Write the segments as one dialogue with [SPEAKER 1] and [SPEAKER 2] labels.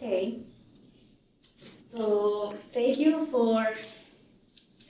[SPEAKER 1] Okay. So thank you for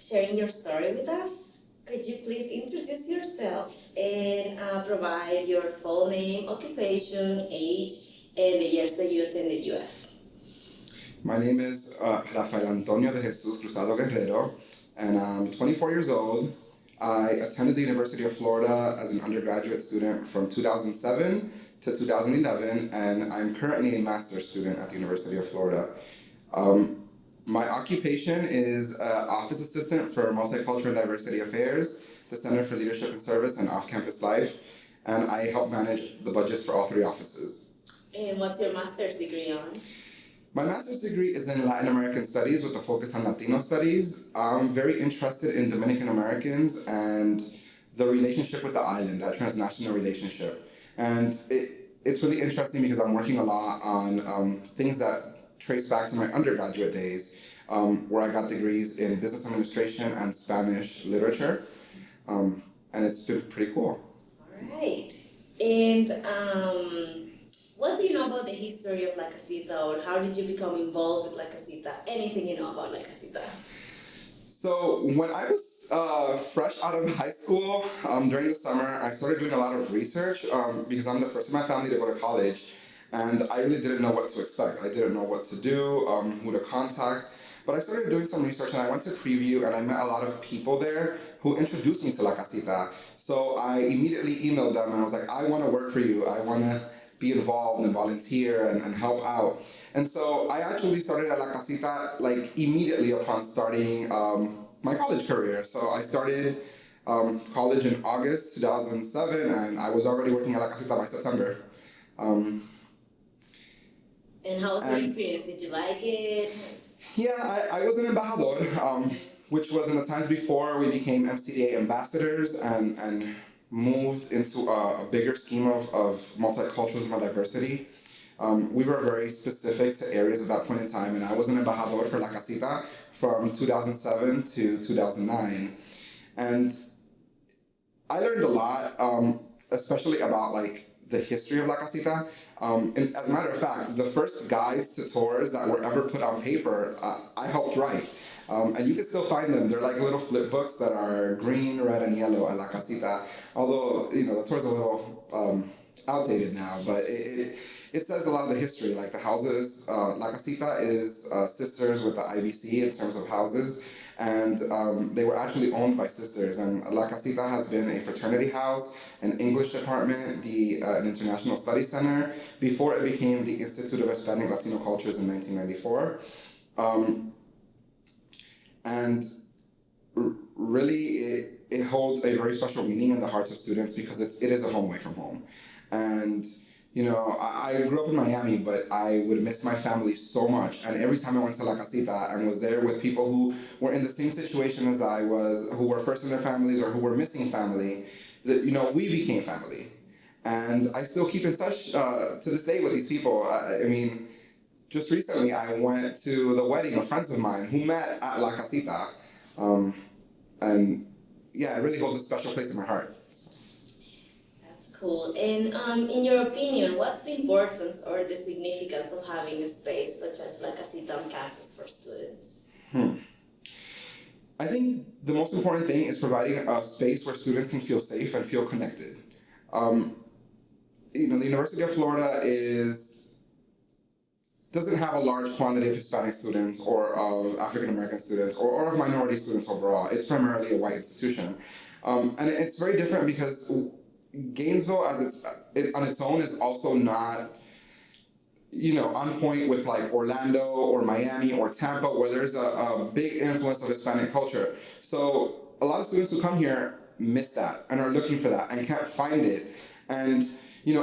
[SPEAKER 1] sharing your story with us. Could you please introduce yourself and provide your full name, occupation, age, and the years that you attended UF?
[SPEAKER 2] My name is Rafael Antonio de Jesus Cruzado Guerrero, and I'm 24 years old. I attended the University of Florida as an undergraduate student from 2007 to 2011, and I'm currently a master's student at the University of Florida. My occupation is office assistant for Multicultural and Diversity Affairs, the Center for Leadership and Service and Off-Campus Life, and I help manage the budgets for all three offices.
[SPEAKER 1] And what's your master's degree on?
[SPEAKER 2] My master's degree is in Latin American Studies with a focus on Latino studies. I'm very interested in Dominican Americans and the relationship with the island, that transnational relationship. And it's really interesting because I'm working a lot on things that trace back to my undergraduate days, where I got degrees in business administration and Spanish literature. And it's been pretty cool.
[SPEAKER 1] All right. And what do you know about the history of La Casita, or how did you become involved with La Casita? Anything you know about La Casita?
[SPEAKER 2] So when I was fresh out of high school, during the summer, I started doing a lot of research because I'm the first in my family to go to college, and I really didn't know what to expect. I didn't know what to do, who to contact, but I started doing some research, and I went to Preview, and I met a lot of people there who introduced me to La Casita. So I immediately emailed them, and I was like, I want to work for you. I want to be involved and volunteer and help out. And so I actually started at La Casita like immediately upon starting my college career. So I started college in August 2007, and I was already working at La Casita by September.
[SPEAKER 1] And how was the experience? Did you like it?
[SPEAKER 2] Yeah, I was an embajador, which was in the times before we became MCDA ambassadors and moved into a bigger scheme of multiculturalism or diversity. We were very specific to areas at that point in time, and I was an embajador for La Casita from 2007 to 2009. And I learned a lot, especially about like the history of La Casita. And as a matter of fact, the first guides to tours that were ever put on paper, I helped write. And you can still find them. They're like little flip books that are green, red, and yellow at La Casita. Although, the tour's a little outdated now, but it says a lot of the history. Like the houses, La Casita is sisters with the IBC in terms of houses, and they were actually owned by sisters. And La Casita has been a fraternity house, an English department, an international study center, before it became the Institute of Hispanic Latino Cultures in 1994. And really, it holds a very special meaning in the hearts of students because it is a home away from home. And, I grew up in Miami, but I would miss my family so much. And every time I went to La Casita and was there with people who were in the same situation as I was, who were first in their families or who were missing family, we became family. And I still keep in touch to this day with these people. Just recently, I went to the wedding of friends of mine who met at La Casita. And yeah, it really holds a special place in my heart.
[SPEAKER 1] That's cool. And in your opinion, what's the importance or the significance of having a space such as La Casita on campus for students?
[SPEAKER 2] I think the most important thing is providing a space where students can feel safe and feel connected. The University of Florida doesn't have a large quantity of Hispanic students or of African American students or of minority students overall. It's primarily a white institution. And it's very different because Gainesville on its own is also not, on point with like Orlando or Miami or Tampa, where there's a big influence of Hispanic culture. So a lot of students who come here miss that and are looking for that and can't find it. And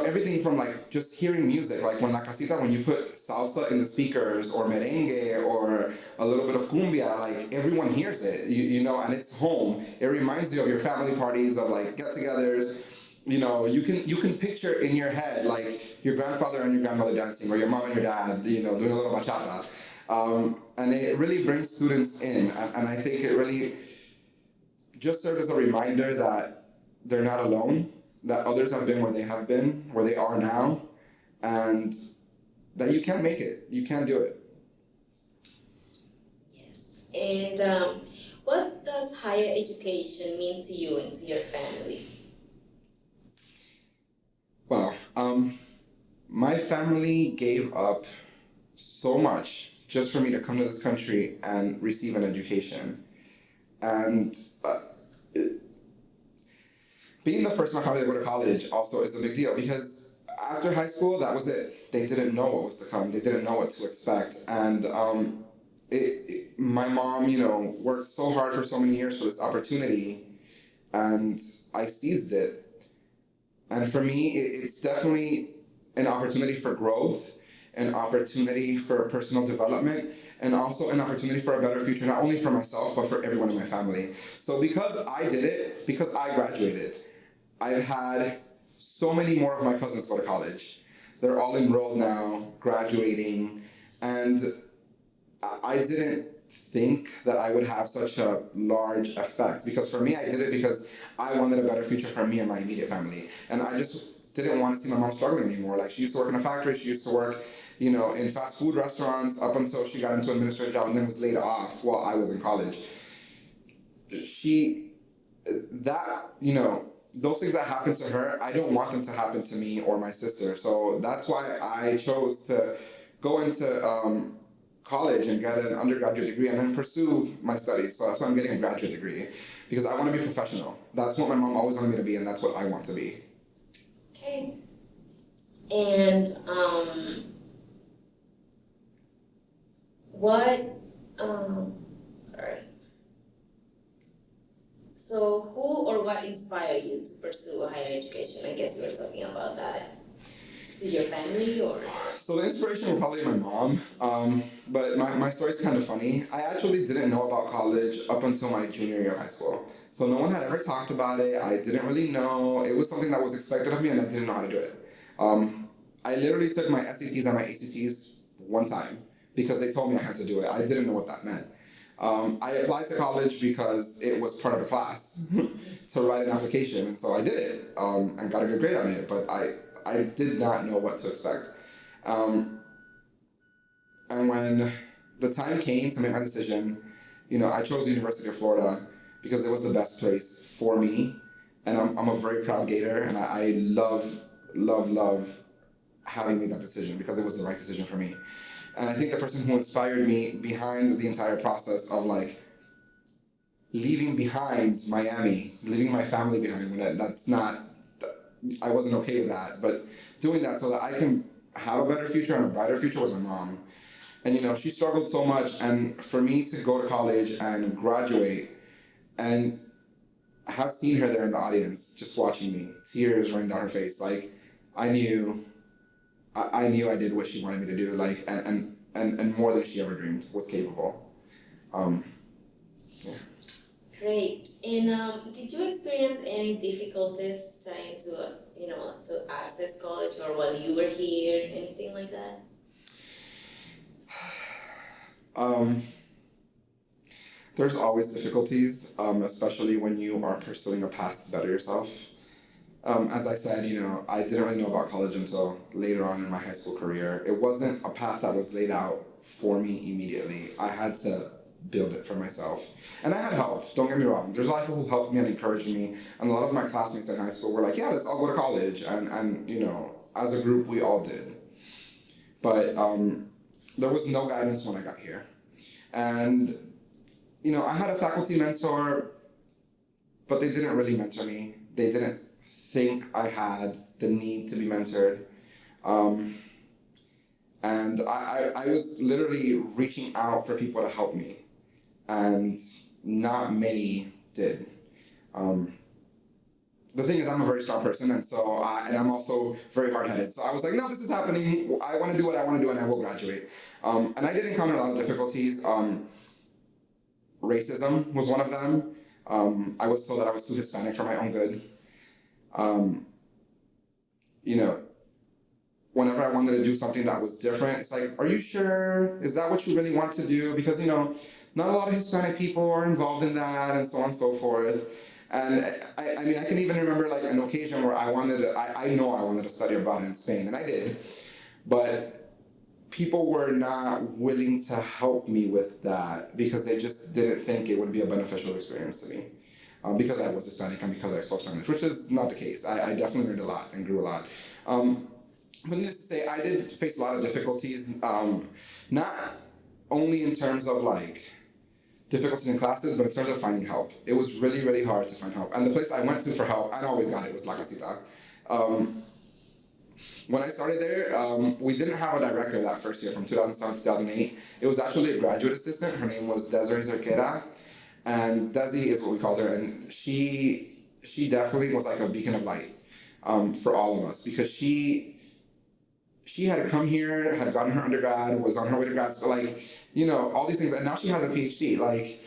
[SPEAKER 2] everything from like just hearing music, like when La Casita, when you put salsa in the speakers or merengue or a little bit of cumbia, like everyone hears it, and it's home. It reminds you of your family parties, of like get-togethers. You can picture in your head like your grandfather and your grandmother dancing, or your mom and your dad, doing a little bachata. And it really brings students in, and I think it really just serves as a reminder that they're not alone, that others have been where they have been, where they are now, and that you can make it. You can do it.
[SPEAKER 1] Yes. And what does higher education mean to you and to your family?
[SPEAKER 2] Wow. My family gave up so much just for me to come to this country and receive an education. And being the first in my family to go to college also is a big deal, because after high school, that was it. They didn't know what was to come. They didn't know what to expect. And my mom, worked so hard for so many years for this opportunity, and I seized it. And for me, it's definitely an opportunity for growth, an opportunity for personal development, and also an opportunity for a better future, not only for myself, but for everyone in my family. So because I did it, because I graduated, I've had so many more of my cousins go to college. They're all enrolled now, graduating, and I didn't think that I would have such a large effect, because for me, I did it because I wanted a better future for me and my immediate family. And I just didn't want to see my mom struggling anymore. Like, she used to work in a factory, she used to work, in fast food restaurants up until she got into an administrative job and then was laid off while I was in college. Those things that happened to her, I don't want them to happen to me or my sister. So that's why I chose to go into college and get an undergraduate degree and then pursue my studies. So that's why I'm getting a graduate degree, because I want to be professional. That's what my mom always wanted me to be, and that's what I want to be.
[SPEAKER 1] Okay. And So who or what inspired you to pursue a higher education? I guess you were talking about that. Is it your family or?
[SPEAKER 2] So the inspiration was probably my mom, but my story's kind of funny. I actually didn't know about college up until my junior year of high school. So no one had ever talked about it. I didn't really know. It was something that was expected of me, and I didn't know how to do it. I literally took my SATs and my ACTs one time because they told me I had to do it. I didn't know what that meant. I applied to college because it was part of a class to write an application, and so I did it and got a good grade on it, but I did not know what to expect. And when the time came to make my decision, I chose the University of Florida because it was the best place for me, and I'm a very proud Gator, and I love having made that decision because it was the right decision for me. And I think the person who inspired me behind the entire process of leaving behind Miami, leaving my family behind, I wasn't okay with that, but doing that so that I can have a better future and a brighter future was my mom. And she struggled so much, and for me to go to college and graduate and have seen her there in the audience, just watching me, tears running down her face, I knew I did what she wanted me to do, and more than she ever dreamed was capable. Yeah.
[SPEAKER 1] Great. And did you experience any difficulties trying to access college, or while you were here, anything like that?
[SPEAKER 2] There's always difficulties, especially when you are pursuing a path to better yourself. As I said, I didn't really know about college until later on in my high school career. It wasn't a path that was laid out for me immediately. I had to build it for myself. And I had help, don't get me wrong. There's a lot of people who helped me and encouraged me. And a lot of my classmates in high school were like, yeah, let's all go to college. And as a group, we all did. But there was no guidance when I got here. And, I had a faculty mentor, but they didn't really mentor me. They didn't think I had the need to be mentored. And I was literally reaching out for people to help me, and not many did. The thing is, I'm a very strong person, and so and I'm also very hard-headed. So I was like, no, this is happening. I want to do what I want to do, and I will graduate. And I did encounter a lot of difficulties. Racism was one of them. I was told that I was too Hispanic for my own good. Whenever I wanted to do something that was different, it's like, are you sure? Is that what you really want to do? Because, not a lot of Hispanic people are involved in that, and so on and so forth. And I can even remember an occasion where I know I wanted to study abroad in Spain, and I did. But people were not willing to help me with that because they just didn't think it would be a beneficial experience to me. Because I was Hispanic and because I spoke Spanish, which is not the case. I definitely learned a lot and grew a lot. But needless to say, I did face a lot of difficulties, not only in terms of like difficulties in classes, but in terms of finding help. It was really, really hard to find help. And the place I went to for help, I always got it, was La Casita. When I started there, we didn't have a director that first year, from 2007 to 2008. It was actually a graduate assistant. Her name was Desiree Zerquera. And Desi is what we called her. And she definitely was like a beacon of light for all of us, because she had come here, had gotten her undergrad, was on her way to grad school, like, you know, all these things. And now she has a PhD. Like,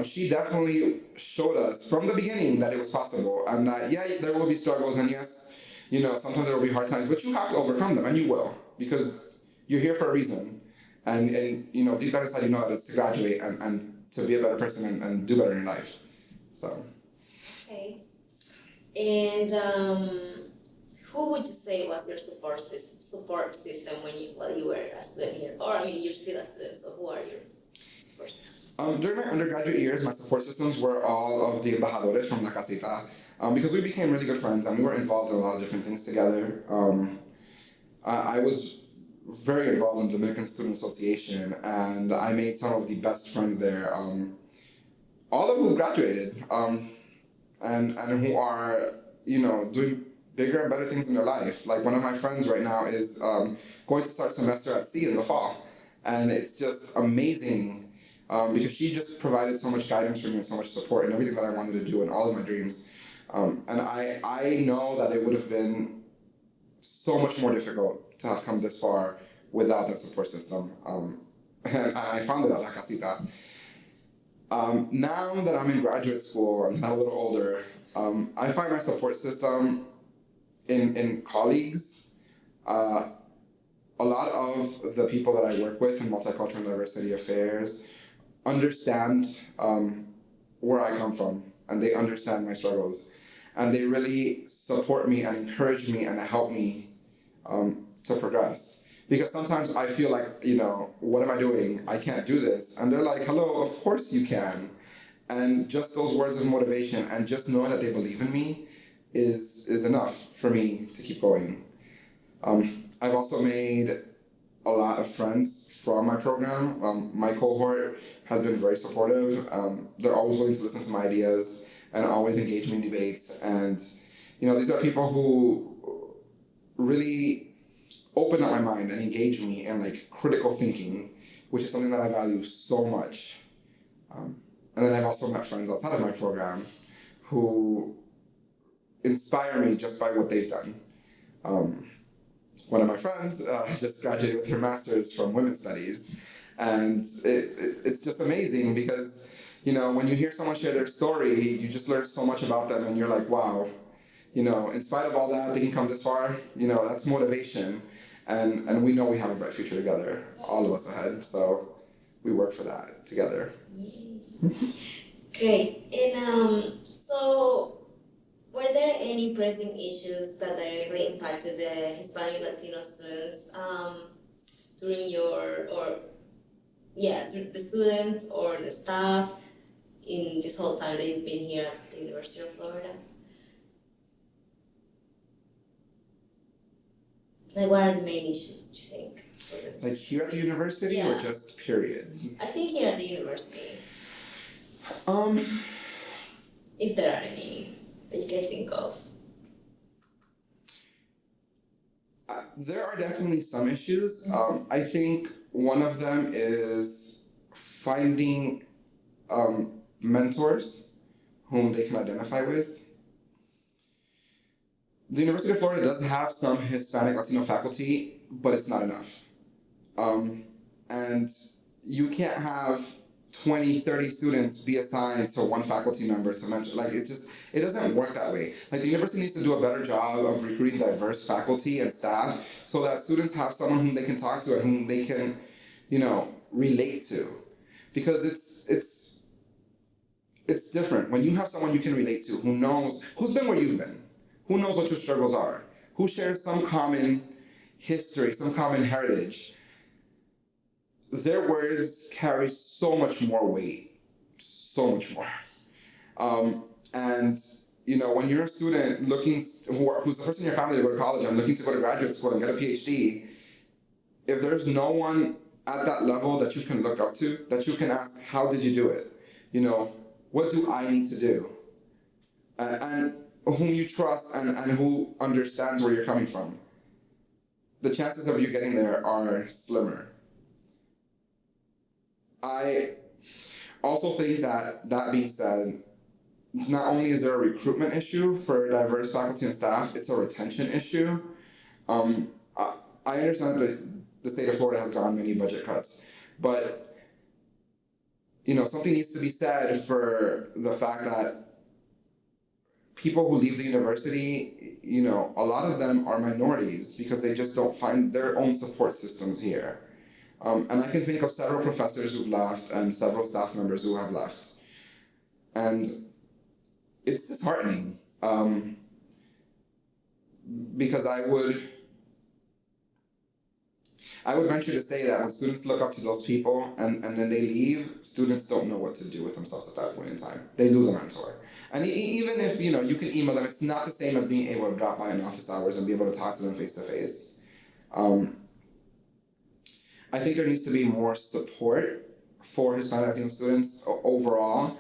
[SPEAKER 2] she definitely showed us from the beginning that it was possible, and that, yeah, there will be struggles, and yes, you know, sometimes there will be hard times, but you have to overcome them, and you will, because you're here for a reason. And you know, deep down inside, you know that it's to graduate and to be a better person and do better in life. So. Okay.
[SPEAKER 1] And who would you say was your support system while you were a student here? Or, I mean, you're still a student, so who are your support systems?
[SPEAKER 2] During my undergraduate years, my support systems were all of the embajadores from La Casita, because we became really good friends and we were involved in a lot of different things together. I was very involved in the Dominican Student Association, and I made some of the best friends there, all of who've graduated, and who are, you know, doing bigger and better things in their life. Like, one of my friends right now is going to start semester at sea in the fall, and it's just amazing, because she just provided so much guidance for me and so much support and everything that I wanted to do in all of my dreams. And I know that it would have been so much more difficult to have come this far without that support system. And I found it at La Casita. Now that I'm in graduate school and I'm a little older, I find my support system in colleagues. A lot of the people that I work with in multicultural and diversity affairs understand where I come from, and they understand my struggles. And they really support me and encourage me and help me to progress. Because sometimes I feel like, you know, what am I doing? I can't do this. And they're like, hello, of course you can. And just those words of motivation and just knowing that they believe in me is enough for me to keep going. I've also made a lot of friends from my program. My cohort has been very supportive. They're always willing to listen to my ideas and always engage me in debates. And, you know, these are people who really open up my mind and engage me in, like, critical thinking, which is something that I value so much. And then I've also met friends outside of my program who inspire me just by what they've done. One of my friends just graduated with her master's from women's studies, and it's just amazing because, you know, when you hear someone share their story, you just learn so much about them, and you're like, wow, you know, in spite of all that, they can come this far. You know, that's motivation, and we know we have a bright future together, all of us ahead, so we work for that together.
[SPEAKER 1] Great. And so, were there any pressing issues that directly impacted the Hispanic Latino students during the students or the staff in this whole time that you've been here at the University of Florida? Like, what are the main issues, do you think?
[SPEAKER 2] Like here at the university, or just period?
[SPEAKER 1] I think here at the university. If there are any that you can think of.
[SPEAKER 2] There are definitely some issues. I think one of them is finding mentors whom they can identify with. The University of Florida does have some Hispanic Latino faculty, but it's not enough. And you can't have 20, 30 students be assigned to one faculty member to mentor. Like, it doesn't work that way. Like, the university needs to do a better job of recruiting diverse faculty and staff so that students have someone whom they can talk to and whom they can, you know, relate to. Because it's different. When you have someone you can relate to who's been where you've been, who knows what your struggles are, who shares some common, history, some common heritage, their words carry so much more weight, so much more. And when you're a student who's the first in your family to go to college and looking to go to graduate school and get a PhD, if there's no one at that level that you can look up to, that you can ask, how did you do it? What do I need to do? And whom you trust and who understands where you're coming from, the chances of you getting there are slimmer. I also think that being said, not only is there a recruitment issue for diverse faculty and staff, it's a retention issue. I understand that the state of Florida has gone many budget cuts, but something needs to be said for the fact that people who leave the university, a lot of them are minorities because they just don't find their own support systems here. And I can think of several professors who've left and several staff members who have left. And it's disheartening because I would venture to say that when students look up to those people and then they leave, students don't know what to do with themselves at that point in time. They lose a mentor. And even if, you can email them, it's not the same as being able to drop by in office hours and be able to talk to them face to face. I think there needs to be more support for Hispanic Latino students overall.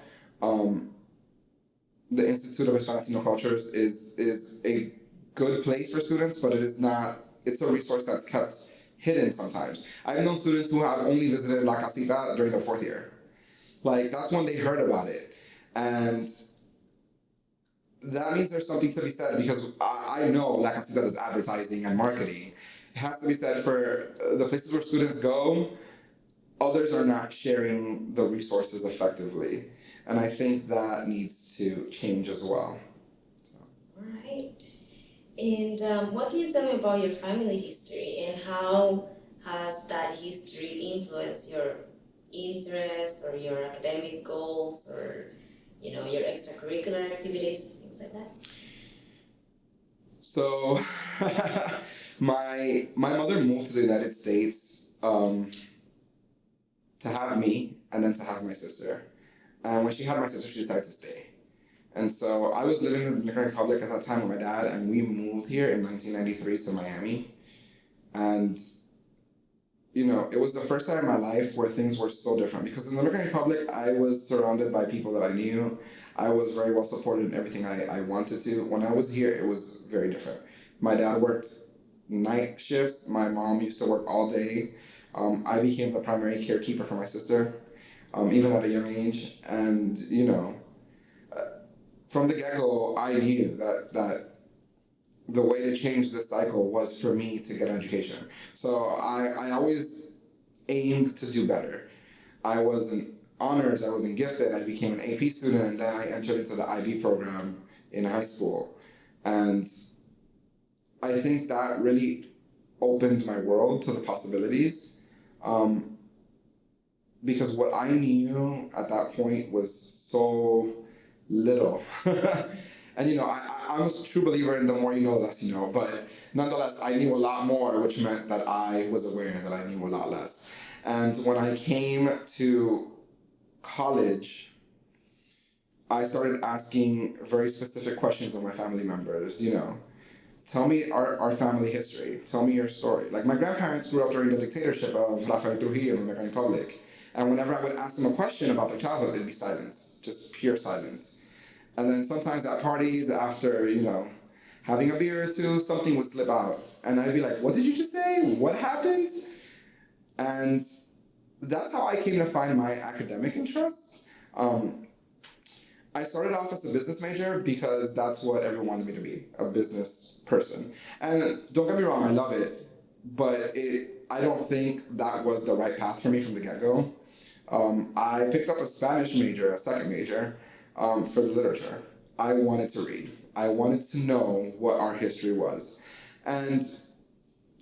[SPEAKER 2] The Institute of Hispanic Latino Cultures is a good place for students, but it's a resource that's kept hidden sometimes. I've known students who have only visited La Casita during their fourth year. That's when they heard about it. And that means there's something to be said because I know La Casita does advertising and marketing. It has to be said for the places where students go, others are not sharing the resources effectively. And I think that needs to change as well.
[SPEAKER 1] All right. And what can you tell me about your family history and how has that history influenced your interests or your academic goals or, your extracurricular activities, things like that?
[SPEAKER 2] So, my mother moved to the United States to have me and then to have my sister. And when she had my sister, she decided to stay. And so I was living in the Dominican Republic at that time with my dad, and we moved here in 1993 to Miami. And, it was the first time in my life where things were so different. Because in the Dominican Republic, I was surrounded by people that I knew. I was very well supported in everything I wanted to. When I was here, it was very different. My dad worked night shifts. My mom used to work all day. I became the primary carekeeper for my sister, even at a young age. And, from the get-go, I knew that the way to change this cycle was for me to get an education. So I always aimed to do better. I was in honors, I was in gifted, I became an AP student, and then I entered into the IB program in high school. And I think that really opened my world to the possibilities. Because what I knew at that point was so little. And I'm a true believer in the more you know, less you know, but nonetheless, I knew a lot more, which meant that I was aware that I knew a lot less. And when I came to college, I started asking very specific questions of my family members, tell me our family history, tell me your story. Like my grandparents grew up during the dictatorship of Rafael Cruzado in the Dominican Republic. And whenever I would ask them a question about their childhood, it'd be silence, just pure silence. And then sometimes at parties, after, having a beer or two, something would slip out. And I'd be like, what did you just say? What happened? And that's how I came to find my academic interests. I started off as a business major because that's what everyone wanted me to be, a business person. And don't get me wrong, I love it, but I don't think that was the right path for me from the get-go. I picked up a Spanish major, a second major, for the literature. I wanted to read. I wanted to know what our history was. And,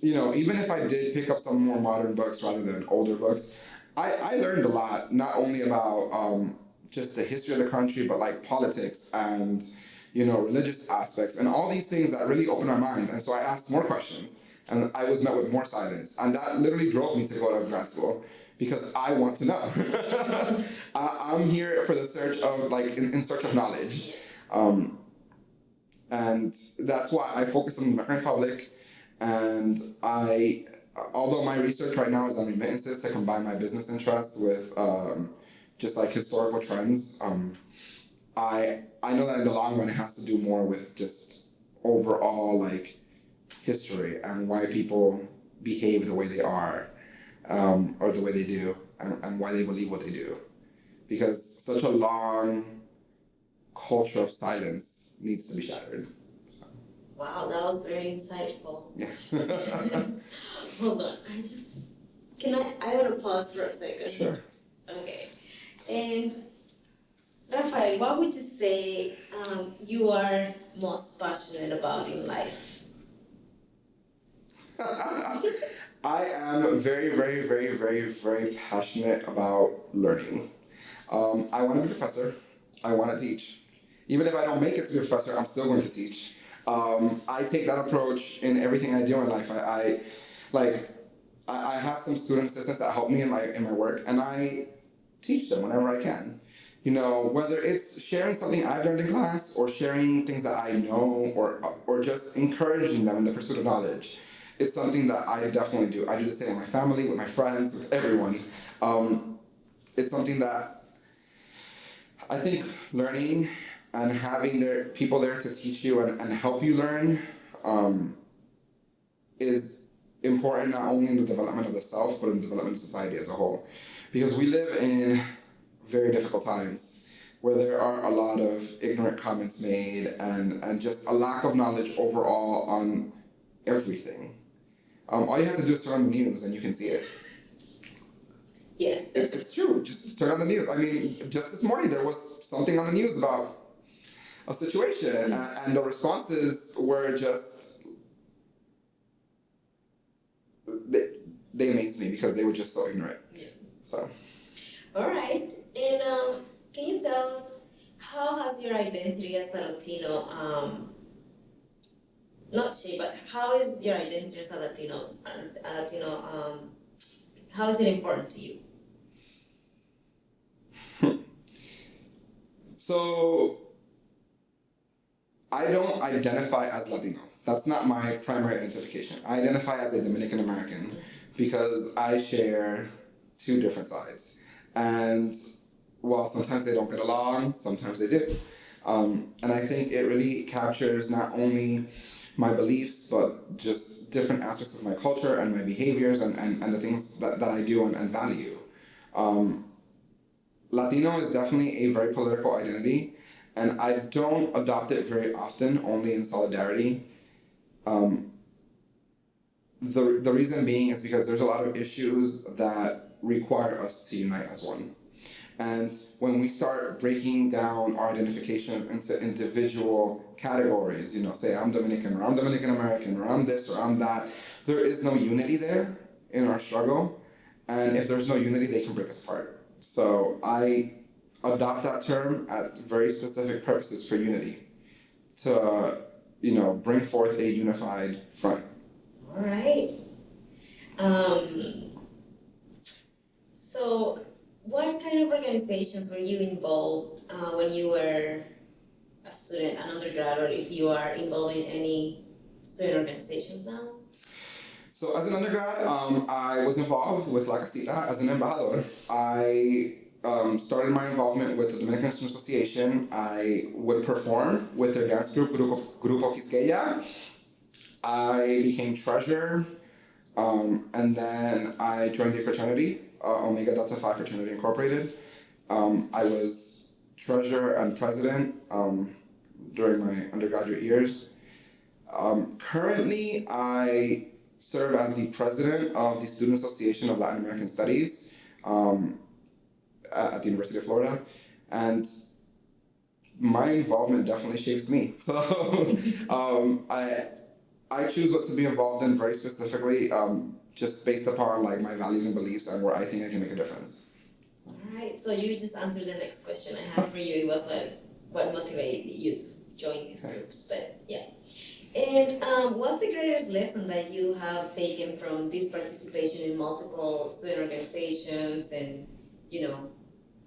[SPEAKER 2] even if I did pick up some more modern books rather than older books, I learned a lot, not only about just the history of the country, but like politics and, religious aspects and all these things that really opened my mind. And so I asked more questions. And I was met with more silence. And that literally drove me to go to grad school because I want to know. I'm here for the search of, in search of knowledge. And that's why I focus on the American public. And although my research right now is on remittances to combine my business interests with just like historical trends, I know that in the long run it has to do more with just overall like history and why people behave the way they are, or the way they do, and why they believe what they do. Because such a long culture of silence needs to be shattered. So.
[SPEAKER 1] Wow, that was very insightful.
[SPEAKER 2] Yeah.
[SPEAKER 1] Hold on, I want to pause for a second.
[SPEAKER 2] Sure.
[SPEAKER 1] Okay. And Rafael, what would you say you are most passionate about in life?
[SPEAKER 2] I am very, very, very, very, very passionate about learning. I want to be a professor. I want to teach. Even if I don't make it to be a professor, I'm still going to teach. I take that approach in everything I do in life. I have some student assistants that help me in my work, and I teach them whenever I can. You know, whether it's sharing something I've learned in class or sharing things that I know or just encouraging them in the pursuit of knowledge. It's something that I definitely do. I do the same with my family, with my friends, with everyone. It's something that I think learning and having people there to teach you and help you learn is important not only in the development of the self, but in the development of society as a whole. Because we live in very difficult times where there are a lot of ignorant comments made and just a lack of knowledge overall on everything. All you have to do is turn on the news and you can see it.
[SPEAKER 1] Yes.
[SPEAKER 2] It's true. Just turn on the news. I mean, just this morning there was something on the news about a situation, and the responses were just... They amazed me because they were just so ignorant.
[SPEAKER 1] Yeah.
[SPEAKER 2] So.
[SPEAKER 1] All right. And can you tell us, how has your identity as a Latino, not she, but how is your identity as a Latino, how is it important to you?
[SPEAKER 2] So, I don't identify as Latino. That's not my primary identification. I identify as a Dominican American because I share two different sides. And while sometimes they don't get along, sometimes they do. And I think it really captures not only my beliefs, but just different aspects of my culture and my behaviors and the things that I do and value. Latino is definitely a very political identity, and I don't adopt it very often, only in solidarity. The reason being is because there's a lot of issues that require us to unite as one. And when we start breaking down our identifications into individual categories, say I'm Dominican or I'm Dominican American or I'm this or I'm that, there is no unity there in our struggle. And if there's no unity, they can break us apart. So I adopt that term at very specific purposes for unity, to, bring forth a unified front.
[SPEAKER 1] All right. So what kind of organizations were you involved when you were a student, an undergrad, or if you are involved in any student organizations now?
[SPEAKER 2] So as an undergrad, I was involved with La Casita as an embajador. I started my involvement with the Dominican Student Association. I would perform with their dance group, Grupo Quisqueya. I became treasurer, and then I joined a fraternity, Omega Delta Phi Fraternity Incorporated. I was treasurer and president during my undergraduate years. Currently, I serve as the president of the Student Association of Latin American Studies at the University of Florida, and my involvement definitely shapes me. So I choose what to be involved in very specifically, just based upon my values and beliefs and where I think I can make a difference.
[SPEAKER 1] All right. So you just answered the next question I had for you. It was what motivated you to join these groups, but yeah. And what's the greatest lesson that you have taken from this participation in multiple student organizations and,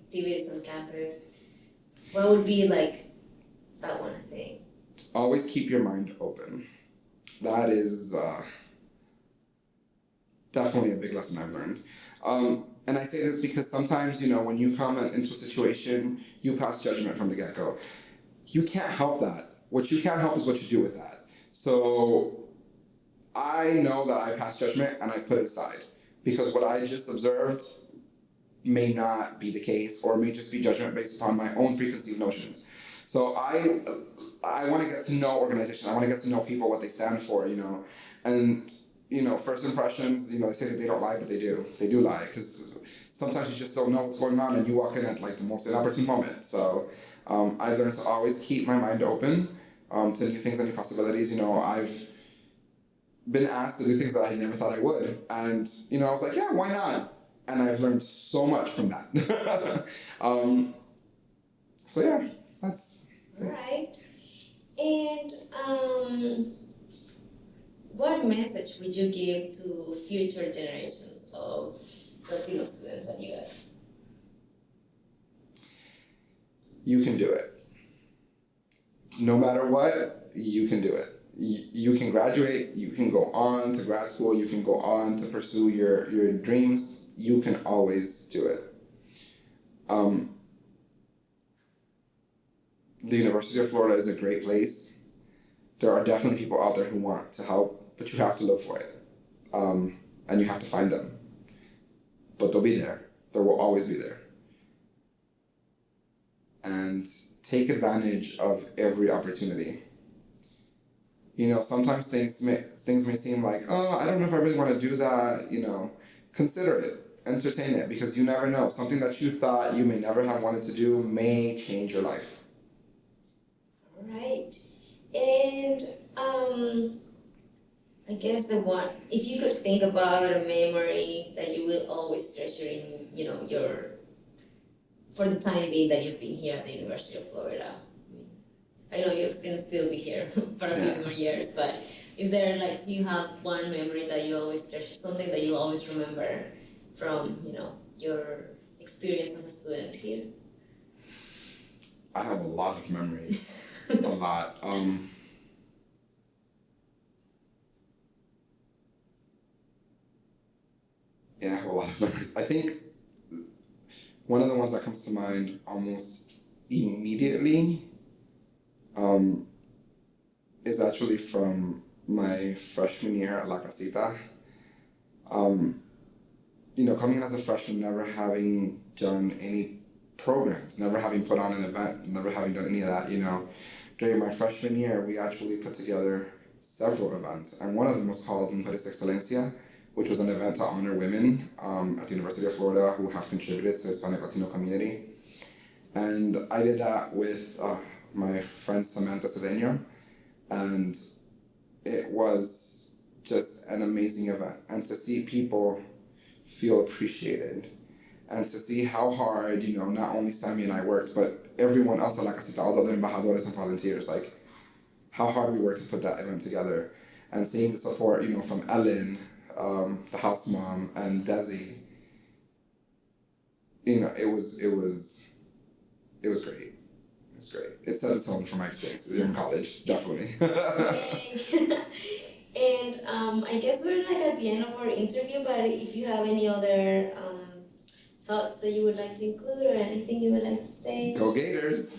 [SPEAKER 1] activities on campus? What would be like that one thing?
[SPEAKER 2] Always keep your mind open. That is definitely a big lesson I've learned. And I say this because sometimes, when you come into a situation, you pass judgment from the get-go. You can't help that. What you can't help is what you do with that. So I know that I pass judgment and I put it aside because what I just observed may not be the case or may just be judgment based upon my own preconceived notions. So I want to get to know organization. I want to get to know people, what they stand for, and first impressions, they say that they don't lie, but they do. They do lie because sometimes you just don't know what's going on and you walk in at like the most inopportune moment. So I've learned to always keep my mind open to new things and new possibilities. I've been asked to do things that I never thought I would. And, I was like, yeah, why not? And I've learned so much from that. So yeah, that's it.
[SPEAKER 1] All right. And what message would you give to future generations of Latino students at UF?
[SPEAKER 2] You can do it. No matter what, you can do it. You can graduate, you can go on to grad school, you can go on to pursue your dreams. You can always do it. The University of Florida is a great place. There are definitely people out there who want to help, but you have to look for it. And you have to find them. But they'll be there. They will always be there. And take advantage of every opportunity. Sometimes things may seem like, oh, I don't know if I really want to do that, consider it, entertain it, because you never know. Something that you thought you may never have wanted to do may change your life.
[SPEAKER 1] All right. And I guess if you could think about a memory that you will always treasure in, for the time being that you've been here at the University of Florida. I know you're going to still be here for a few more years, but is there do you have one memory that you always treasure, something that you always remember from, your experience as a student here?
[SPEAKER 2] I have a lot of memories. A lot. Yeah, I have a lot of memories. I think one of the ones that comes to mind almost immediately is actually from my freshman year at La Casita. Coming in as a freshman, never having done any programs, never having put on an event, never having done any of that, During my freshman year, we actually put together several events, and one of them was called Mujeres Excelencia, which was an event to honor women at the University of Florida who have contributed to the Hispanic Latino community. And I did that with my friend Samantha Cedeno, and it was just an amazing event. And to see people feel appreciated, and to see how hard, not only Sammy and I worked, but everyone else at La Casita, all the other embajadores and volunteers, how hard we worked to put that event together. And seeing the support, from Ellen, the house mom, and Desi, it was great. It was great. It set a tone for my experiences here in college, definitely.
[SPEAKER 1] And I guess we're at the end of our interview, but if you have any other thoughts that you would like to include or anything you would like to say?
[SPEAKER 2] Go Gators!